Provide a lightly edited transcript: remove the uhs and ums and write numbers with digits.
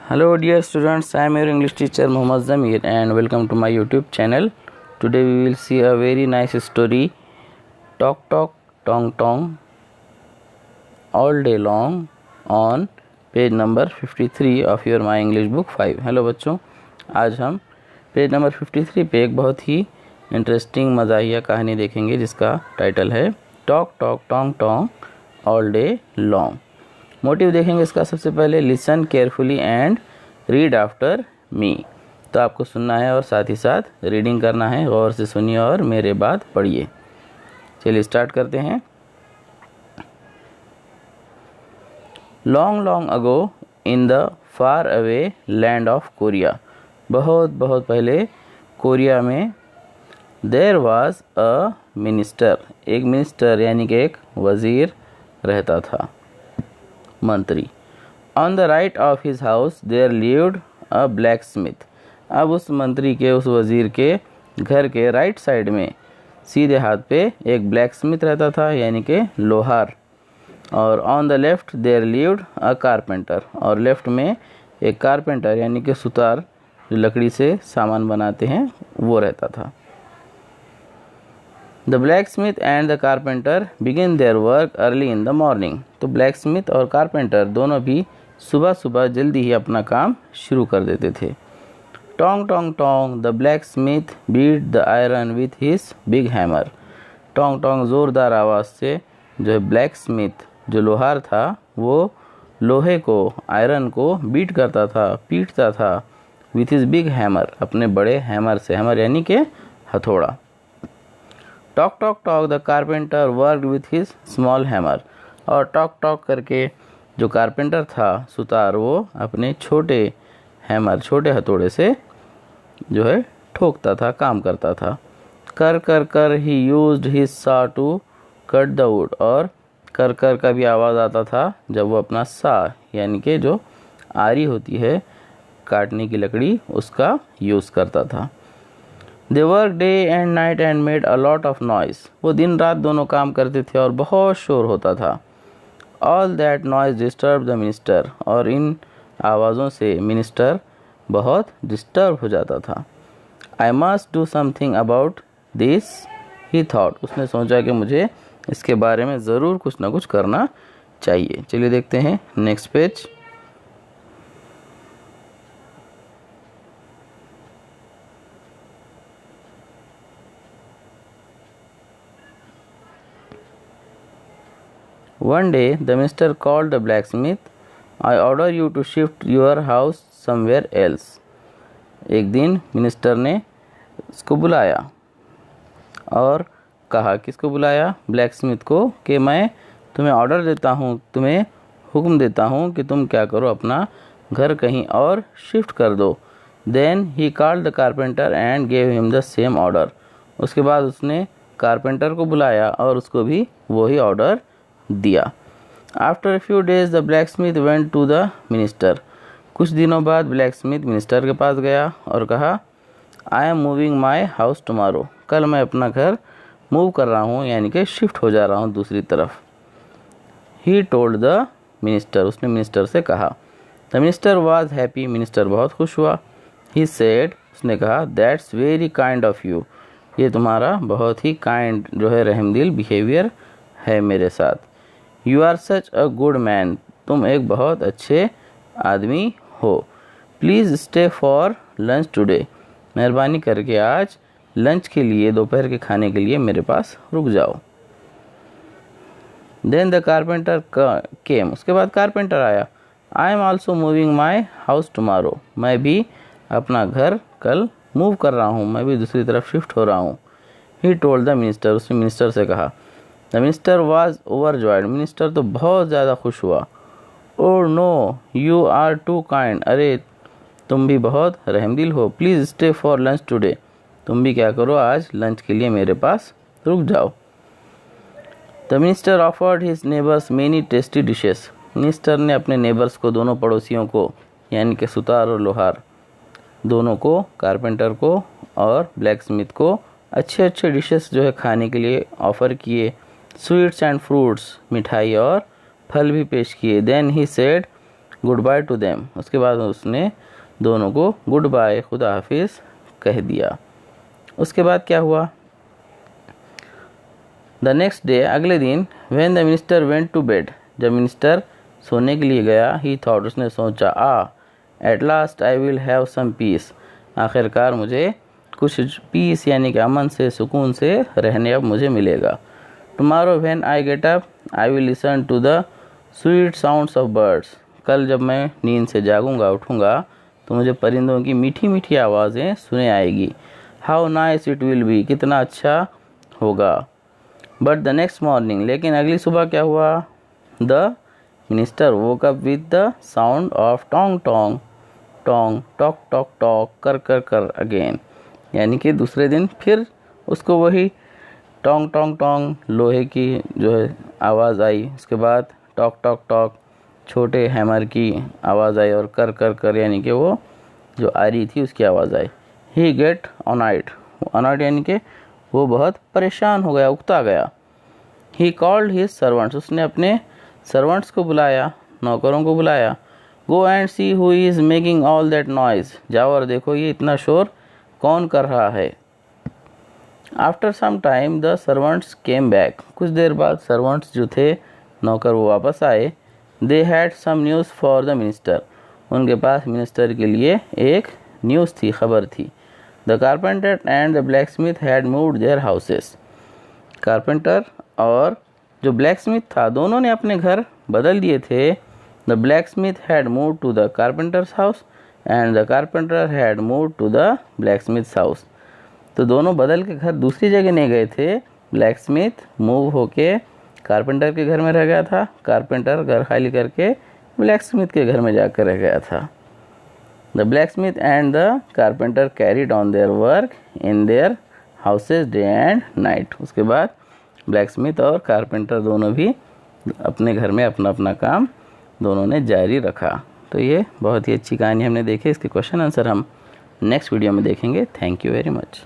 Hello dear students, I am your English teacher Muhammad Zamir and welcome to my YouTube channel. Today we will see a very nice story, Talk Talk Tong Tong all day long on page number 53 of your my English book 5। Hello बच्चों, आज हम page number 53 पे एक बहुत ही interesting मज़ाहिया कहानी देखेंगे जिसका title है talk talk tong tong all day long. Motive देखेंगे इसका। सबसे पहले listen carefully and read after me. तो आपको सुनना है और साथ ही साथ रीडिंग करना है। गौर से सुनिए और मेरे बाद पढ़िए। चलिए स्टार्ट करते हैं। Long long ago in the far away land of Korea. बहुत बहुत पहले कोरिया में देयर वाज अ मिनिस्टर। एक मिनिस्टर यानी कि एक वज़ीर रहता था, मंत्री। On the right of his house there lived a blacksmith. अब उस मंत्री के, उस वज़ीर के घर के राइट साइड में सीधे हाथ पे एक ब्लैक स्मिथ रहता था यानी कि लोहार। और on the left there lived a carpenter. और लेफ्ट में एक कारपेंटर यानी कि सुतार, जो लकड़ी से सामान बनाते हैं, वो रहता था। The black Smith and the carpenter begin their work early in the morning. तो ब्लैक स्मिथ और कारपेंटर दोनों भी सुबह सुबह जल्दी ही अपना काम शुरू कर देते थे। Tong tong tong the blacksmith beat the iron with his big hammer. Tong tong ज़ोरदार आवाज़ से जो है ब्लैक स्मिथ, जो लोहार था, वो लोहे को, आयरन को बीट करता था, पीटता था विथ हिज बिग हैमर, अपने बड़े हैमर से। हैमर यानी कि हथौड़ा। Talk talk talk the carpenter worked with his small hammer. और टॉक टॉक करके जो कारपेंटर था, सुतार, वो अपने छोटे हैमर, छोटे हथौड़े से जो है ठोकता था, काम करता था। कर कर कर ही यूज्ड हिज सा टू कट द वुड। और कर कर का भी आवाज़ आता था जब वो अपना सा यानी कि जो आरी होती है काटने की लकड़ी, उसका यूज़ करता था। They work day and night and made a lot of noise. वो दिन रात दोनों काम करते थे और बहुत शोर होता था। All that noise disturb the minister. और इन आवाज़ों से मिनिस्टर बहुत डिस्टर्ब हो जाता था। I must do something about this he thought. उसने सोचा कि मुझे इसके बारे में ज़रूर कुछ ना कुछ करना चाहिए। चलिए देखते हैं next page. One day the minister called the blacksmith. I order you to shift your house somewhere else. एक दिन मिनिस्टर ने इसको बुलाया और कहा, किसको बुलाया? ब्लैक स्मिथ को, कि मैं तुम्हें ऑर्डर देता हूँ, तुम्हें हुक्म देता हूँ कि तुम क्या करो, अपना घर कहीं और शिफ्ट कर दो। Then he called the carpenter and gave him the same order. उसके बाद उसने कारपेंटर को बुलाया और उसको भी वही ऑर्डर दिया। After a few days the blacksmith went to the minister. कुछ दिनों बाद ब्लैक स्मिथ मिनिस्टर के पास गया और कहा, I am moving my house tomorrow. कल मैं अपना घर मूव कर रहा हूँ यानी कि शिफ्ट हो जा रहा हूँ दूसरी तरफ। ही टोल्ड द मिनिस्टर। उसने मिनिस्टर से कहा। The minister was happy. Minister बहुत खुश हुआ। ही सेड, उसने कहा, that's very kind of you. ये तुम्हारा बहुत ही काइंड, जो है रहमदिल बिहेवियर है मेरे साथ। You are such a good man. तुम एक बहुत अच्छे आदमी हो। Please stay for lunch today. मेहरबानी करके आज लंच के लिए, दोपहर के खाने के लिए मेरे पास रुक जाओ। देन द कारपेंटर केम। उसके बाद कारपेंटर आया। I am also moving my house tomorrow. मैं भी अपना घर कल मूव कर रहा हूँ, मैं भी दूसरी तरफ शिफ्ट हो रहा हूँ। He told the minister. उसने मिनिस्टर से कहा। The minister was overjoyed. Minister तो बहुत ज़्यादा खुश हुआ। Oh no, you are too kind. अरे तुम भी बहुत रहमदिल हो। Please stay for lunch today. तुम भी क्या करो, आज लंच के लिए मेरे पास रुक जाओ। The minister offered his neighbours many tasty dishes. Minister ने अपने नेबर्स को, दोनों पड़ोसियों को, यानी कि सुतार और लोहार दोनों को, कारपेंटर को और ब्लैक स्मिथ को, अच्छे अच्छे डिशेस जो है खाने के लिए ऑफ़र किए। स्वीट्स एंड फ्रूट्स, मिठाई और फल भी पेश किए। Then he said, goodbye to them. उसके बाद उसने दोनों को गुड बाय, खुदा हाफिज़ कह दिया। उसके बाद क्या हुआ? द नेक्स्ट डे, अगले दिन, when the minister went to bed, जब मिनिस्टर सोने के लिए गया, ही थॉट, उसने सोचा, at last I will have some peace, आखिरकार मुझे कुछ पीस यानी कि अमन से, सुकून से रहने अब मुझे मिलेगा। Tomorrow when I get up I will listen to the sweet sounds of birds, कल जब मैं नींद से जागूंगा, उठूंगा, तो मुझे परिंदों की मीठी मीठी आवाज़ें सुने आएगी। How nice it will be, कितना अच्छा होगा। बट द नेक्स्ट मॉर्निंग, लेकिन अगली सुबह क्या हुआ? The minister woke up with the sound of tong tong tong, talk talk talk, कर कर कर अगेन, यानी कि दूसरे दिन फिर उसको वही टोंग टोंग टोंग लोहे की जो है आवाज़ आई। उसके बाद टॉक टॉक टॉक छोटे हैमर की आवाज़ आई, और कर कर कर यानी कि वो जो आरी थी उसकी आवाज़ आई। ही गेट ऑनाइट, ऑनाइट यानी कि वो बहुत परेशान हो गया, उकता गया। ही कॉल्ड हिज सर्वेंट्स, उसने अपने सर्वेंट्स को बुलाया, नौकरों को बुलाया। Go and see who is making all that noise, जाओ और देखो ये इतना शोर कौन कर रहा है। After some time the servants came back, कुछ देर बाद सर्वेंट्स जो थे, नौकर, वो वापस आए। They had some news for the minister, उनके पास मिनिस्टर के लिए एक न्यूज़ थी, खबर थी। The carpenter and the blacksmith had moved their houses, carpenter और जो ब्लैक स्मिथ था दोनों ने अपने घर बदल दिए थे। The blacksmith had moved to the carpenter's house and the carpenter had moved to the blacksmith's house, तो दोनों बदल के घर दूसरी जगह नहीं गए थे। ब्लैक स्मिथ मूव होके कारपेंटर के घर में रह गया था, कारपेंटर घर खाली करके ब्लैक स्मिथ के घर में जाकर रह गया था। The black Smith and the carpenter carried on their work in their houses day and night, उसके बाद ब्लैक स्मिथ और कारपेंटर दोनों भी अपने घर में अपना अपना काम दोनों ने जारी रखा। तो ये बहुत ही अच्छी कहानी हमने देखी। इसके क्वेश्चन आंसर हम नेक्स्ट वीडियो में देखेंगे। Thank you very much.